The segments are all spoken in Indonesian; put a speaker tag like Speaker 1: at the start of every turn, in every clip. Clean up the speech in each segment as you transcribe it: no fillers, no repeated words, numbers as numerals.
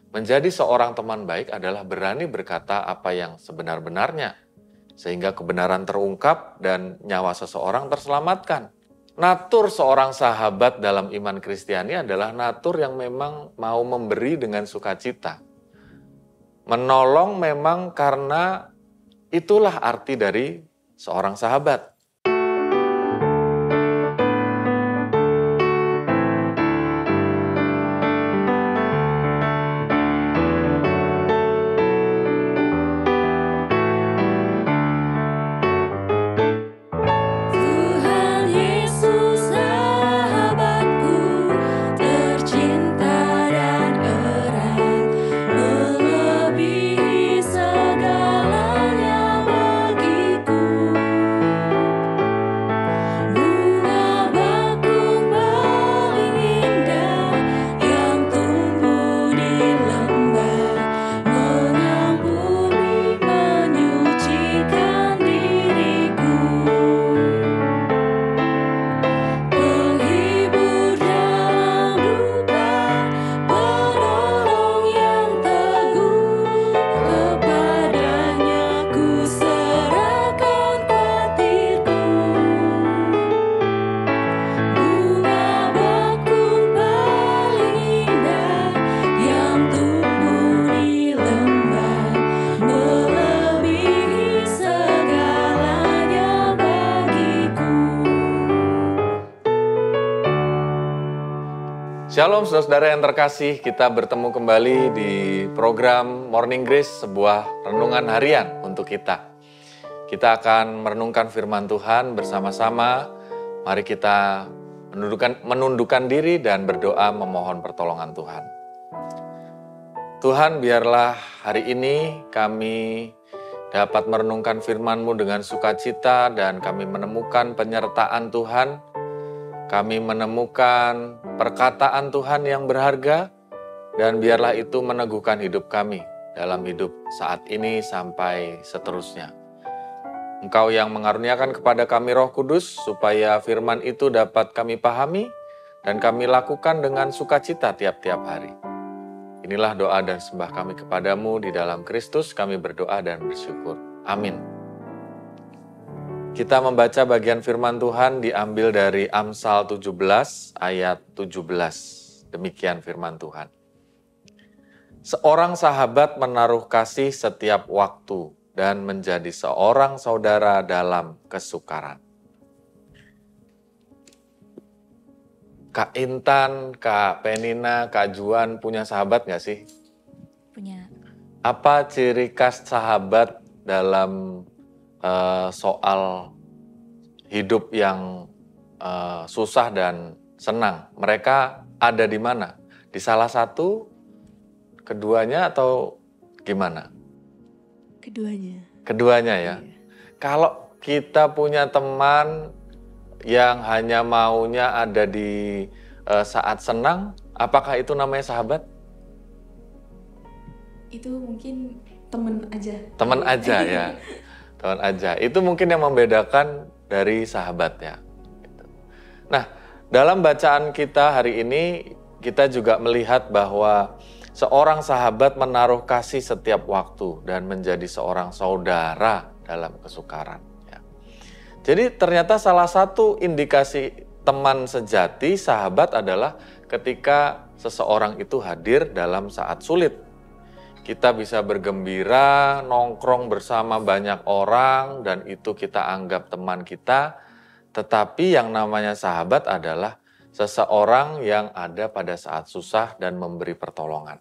Speaker 1: Menjadi seorang teman baik adalah berani berkata apa yang sebenar-benarnya, sehingga kebenaran terungkap dan nyawa seseorang terselamatkan. Natur seorang sahabat dalam iman Kristiani adalah natur yang memang mau memberi dengan sukacita. Menolong memang karena itulah arti dari seorang sahabat.
Speaker 2: Tuhan Yesus sahabatku, tercinta dan erat, melebihi segalanya bagiku. Bunga bakung paling indah yang tumbuh di lembah, mengampuni, menyucikan diriku. Penghibur dalam duka, penolong yang teguh, kepadanya ku serahkan petirku. Bunga bakung paling indah yang tumbuh di lembah, melebihi segalanya bagiku.
Speaker 1: Shalom saudara yang terkasih, kita bertemu kembali di program Morning Grace, sebuah renungan harian untuk kita. Kita akan merenungkan firman Tuhan bersama-sama. Mari kita menundukkan diri dan berdoa memohon pertolongan Tuhan. Tuhan, biarlah hari ini kami dapat merenungkan firman-Mu dengan sukacita dan kami menemukan penyertaan Tuhan. Kami menemukan perkataan Tuhan yang berharga, dan biarlah itu meneguhkan hidup kami dalam hidup saat ini sampai seterusnya. Engkau yang mengaruniakan kepada kami Roh Kudus, supaya firman itu dapat kami pahami dan kami lakukan dengan sukacita tiap-tiap hari. Inilah doa dan sembah kami kepadamu di dalam Kristus, kami berdoa dan bersyukur. Amin. Kita membaca bagian firman Tuhan diambil dari Amsal 17 ayat 17. Demikian firman Tuhan. Seorang sahabat menaruh kasih setiap waktu dan menjadi seorang saudara dalam kesukaran. Kak Intan, Kak Penina, Kak Juan punya sahabat nggak sih?
Speaker 2: Punya.
Speaker 1: Apa ciri khas sahabat dalam soal hidup yang susah dan senang? Mereka ada di mana? Di salah satu, keduanya, atau gimana?
Speaker 2: Keduanya.
Speaker 1: Keduanya ya. Kalau kita punya teman yang hanya maunya ada di saat senang, apakah itu namanya sahabat?
Speaker 3: Itu mungkin temen aja.
Speaker 1: Teman aja ya. Teman aja. Itu mungkin yang membedakan dari sahabat ya. Nah, dalam bacaan kita hari ini, kita juga melihat bahwa seorang sahabat menaruh kasih setiap waktu dan menjadi seorang saudara dalam kesukaran. Ya. Jadi ternyata salah satu indikasi teman sejati, sahabat adalah ketika seseorang itu hadir dalam saat sulit. Kita bisa bergembira, nongkrong bersama banyak orang, dan itu kita anggap teman kita. Tetapi yang namanya sahabat adalah seseorang yang ada pada saat susah dan memberi pertolongan.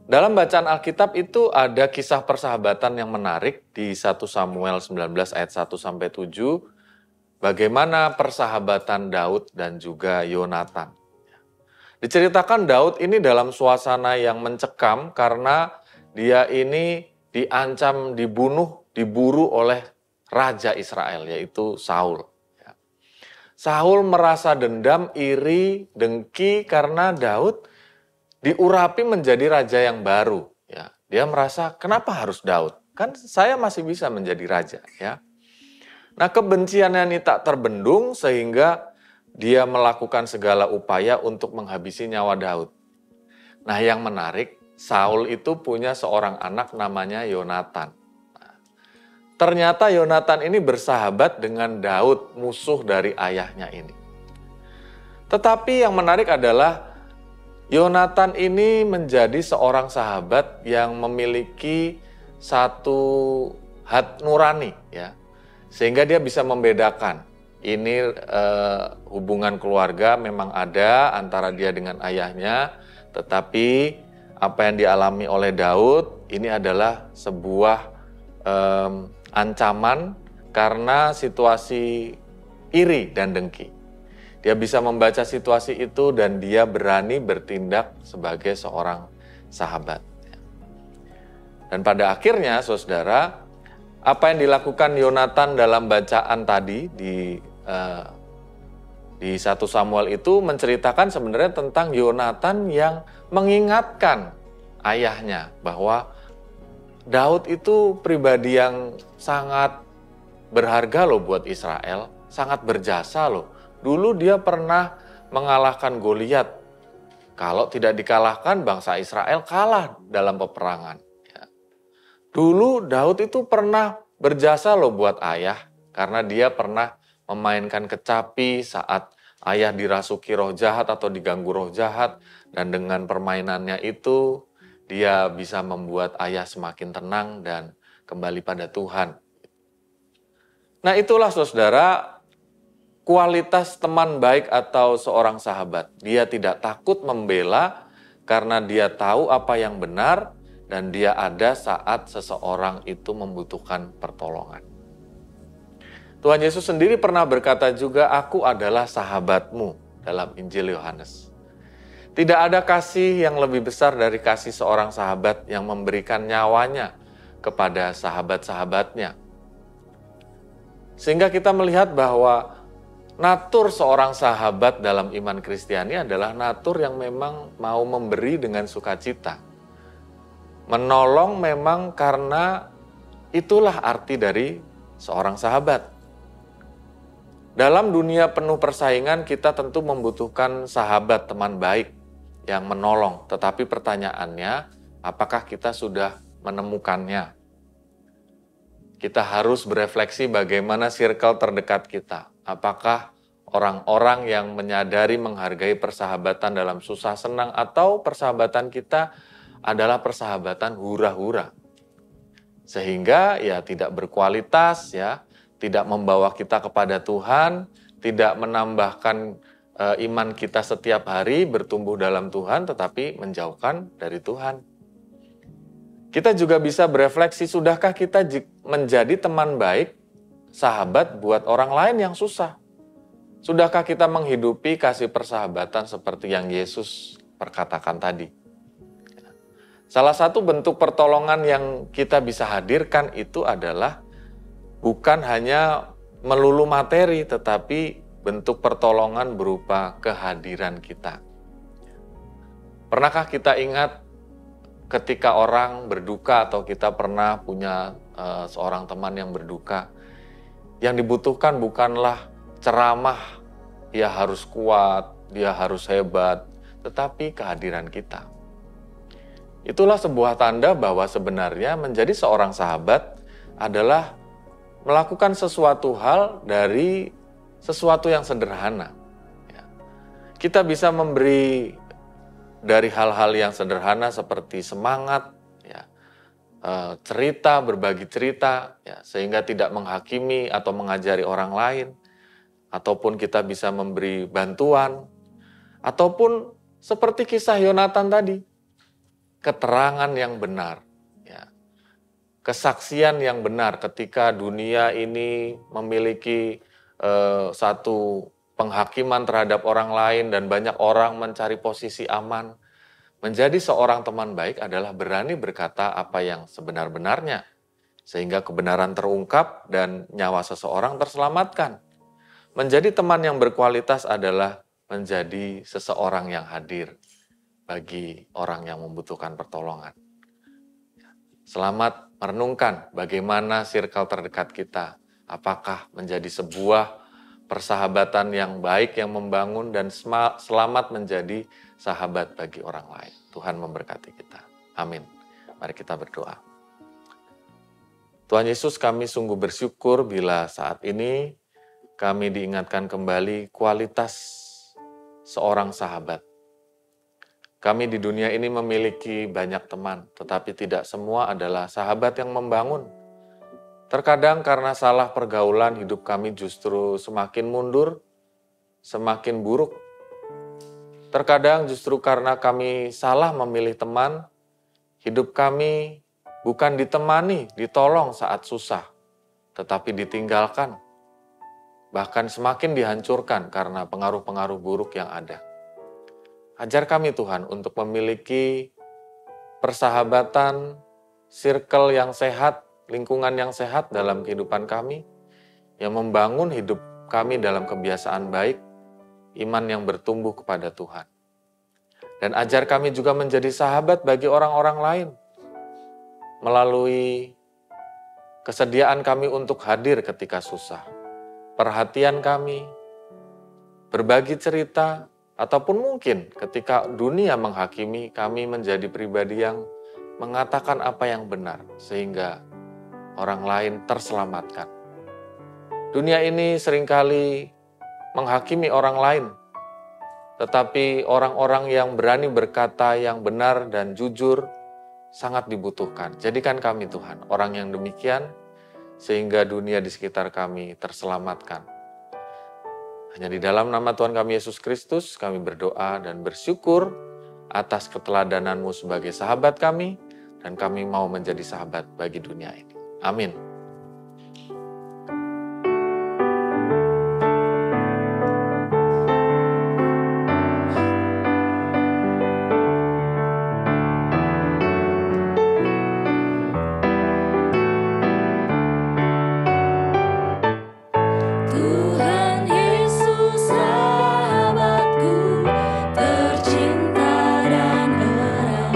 Speaker 1: Dalam bacaan Alkitab itu ada kisah persahabatan yang menarik di 1 Samuel 19 ayat 1-7. Bagaimana persahabatan Daud dan juga Yonatan. Diceritakan Daud ini dalam suasana yang mencekam karena dia ini diancam diburu oleh Raja Israel, yaitu Saul. Saul merasa dendam, iri, dengki karena Daud diurapi menjadi raja yang baru. Ya, dia merasa kenapa harus Daud? Kan saya masih bisa menjadi raja. Ya. Nah, kebenciannya ini tak terbendung sehingga dia melakukan segala upaya untuk menghabisi nyawa Daud. Nah, yang menarik, Saul itu punya seorang anak namanya Yonatan. Nah, ternyata Yonatan ini bersahabat dengan Daud, musuh dari ayahnya ini. Tetapi yang menarik adalah Yonatan ini menjadi seorang sahabat yang memiliki satu hati nurani, ya, sehingga dia bisa membedakan ini hubungan keluarga memang ada antara dia dengan ayahnya, tetapi apa yang dialami oleh Daud ini adalah sebuah ancaman karena situasi iri dan dengki. Dia bisa membaca situasi itu dan dia berani bertindak sebagai seorang sahabat. Dan pada akhirnya, saudara, apa yang dilakukan Yonatan dalam bacaan tadi di 1 Samuel itu menceritakan sebenarnya tentang Yonatan yang mengingatkan ayahnya bahwa Daud itu pribadi yang sangat berharga loh buat Israel, sangat berjasa loh. Dulu dia pernah mengalahkan Goliat. Kalau tidak dikalahkan, bangsa Israel kalah dalam peperangan. Ya. Dulu Daud itu pernah berjasa loh buat ayah, karena dia pernah memainkan kecapi saat ayah dirasuki roh jahat atau diganggu roh jahat, dan dengan permainannya itu dia bisa membuat ayah semakin tenang dan kembali pada Tuhan. Nah, itulah saudara, kualitas teman baik atau seorang sahabat. Dia tidak takut membela karena dia tahu apa yang benar dan dia ada saat seseorang itu membutuhkan pertolongan. Tuhan Yesus sendiri pernah berkata juga, "Aku adalah sahabatmu," dalam Injil Yohanes. Tidak ada kasih yang lebih besar dari kasih seorang sahabat yang memberikan nyawanya kepada sahabat-sahabatnya. Sehingga kita melihat bahwa natur seorang sahabat dalam iman Kristiani adalah natur yang memang mau memberi dengan sukacita. Menolong memang karena itulah arti dari seorang sahabat. Dalam dunia penuh persaingan, kita tentu membutuhkan sahabat, teman baik yang menolong. Tetapi pertanyaannya, apakah kita sudah menemukannya? Kita harus berefleksi bagaimana circle terdekat kita. Apakah orang-orang yang menyadari menghargai persahabatan dalam susah senang, atau persahabatan kita adalah persahabatan hura-hura. Sehingga ya tidak berkualitas, ya, tidak membawa kita kepada Tuhan, tidak menambahkan iman kita setiap hari bertumbuh dalam Tuhan, tetapi menjauhkan dari Tuhan. Kita juga bisa berefleksi, sudahkah kita menjadi teman baik, sahabat buat orang lain yang susah? Sudahkah kita menghidupi kasih persahabatan seperti yang Yesus perkatakan tadi? Salah satu bentuk pertolongan yang kita bisa hadirkan itu adalah bukan hanya melulu materi, tetapi bentuk pertolongan berupa kehadiran kita. Pernahkah kita ingat ketika orang berduka atau kita pernah punya seorang teman yang berduka, yang dibutuhkan bukanlah ceramah, dia harus kuat, dia harus hebat, tetapi kehadiran kita. Itulah sebuah tanda bahwa sebenarnya menjadi seorang sahabat adalah melakukan sesuatu hal dari sesuatu yang sederhana. Kita bisa memberi dari hal-hal yang sederhana seperti semangat, ya, cerita, berbagi cerita, ya, sehingga tidak menghakimi atau mengajari orang lain, ataupun kita bisa memberi bantuan, ataupun seperti kisah Yonatan tadi, keterangan yang benar, ya, kesaksian yang benar ketika dunia ini memiliki satu penghakiman terhadap orang lain dan banyak orang mencari posisi aman. Menjadi seorang teman baik adalah berani berkata apa yang sebenar-benarnya, sehingga kebenaran terungkap dan nyawa seseorang terselamatkan. Menjadi teman yang berkualitas adalah menjadi seseorang yang hadir bagi orang yang membutuhkan pertolongan. Selamat merenungkan bagaimana circle terdekat kita. Apakah menjadi sebuah persahabatan yang baik, yang membangun, dan selamat menjadi sahabat bagi orang lain. Tuhan memberkati kita. Amin. Mari kita berdoa. Tuhan Yesus, kami sungguh bersyukur bila saat ini kami diingatkan kembali kualitas seorang sahabat. Kami di dunia ini memiliki banyak teman, tetapi tidak semua adalah sahabat yang membangun. Terkadang karena salah pergaulan, hidup kami justru semakin mundur, semakin buruk. Terkadang justru karena kami salah memilih teman, hidup kami bukan ditemani, ditolong saat susah, tetapi ditinggalkan. Bahkan semakin dihancurkan karena pengaruh-pengaruh buruk yang ada. Ajar kami Tuhan untuk memiliki persahabatan, circle yang sehat, lingkungan yang sehat dalam kehidupan kami, yang membangun hidup kami dalam kebiasaan baik, iman yang bertumbuh kepada Tuhan. Dan ajar kami juga menjadi sahabat bagi orang-orang lain, melalui kesediaan kami untuk hadir ketika susah, perhatian kami, berbagi cerita, ataupun mungkin ketika dunia menghakimi, kami menjadi pribadi yang mengatakan apa yang benar, sehingga orang lain terselamatkan. Dunia ini seringkali menghakimi orang lain, tetapi orang-orang yang berani berkata yang benar dan jujur sangat dibutuhkan. Jadikan kami Tuhan, orang yang demikian, sehingga dunia di sekitar kami terselamatkan. Hanya di dalam nama Tuhan kami Yesus Kristus, kami berdoa dan bersyukur atas keteladanan-Mu sebagai sahabat kami, dan kami mau menjadi sahabat bagi dunia ini. Amin.
Speaker 2: Tuhan Yesus sahabatku, tercinta dan erat,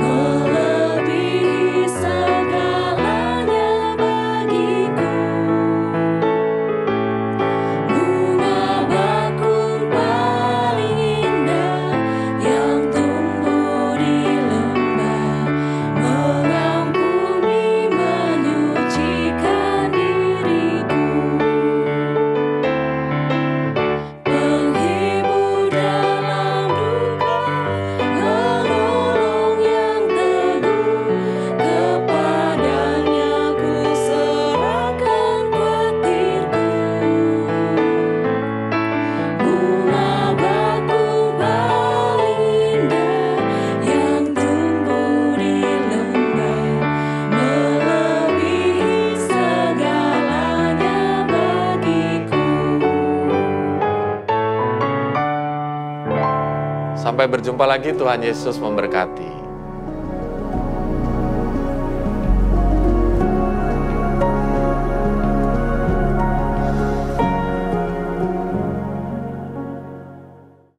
Speaker 2: melebihi segalanya bagiku. Bunga bakung paling indah yang tumbuh di lembah, mengampuni, menyucikan diriku. Penghibur dalam duka, penolong yang teguh, kepadanya ku serahkan petirku. Bunga bakung paling indah yang tumbuh di lembah, melebihi segalanya bagiku.
Speaker 1: Sampai berjumpa lagi, Tuhan Yesus memberkati.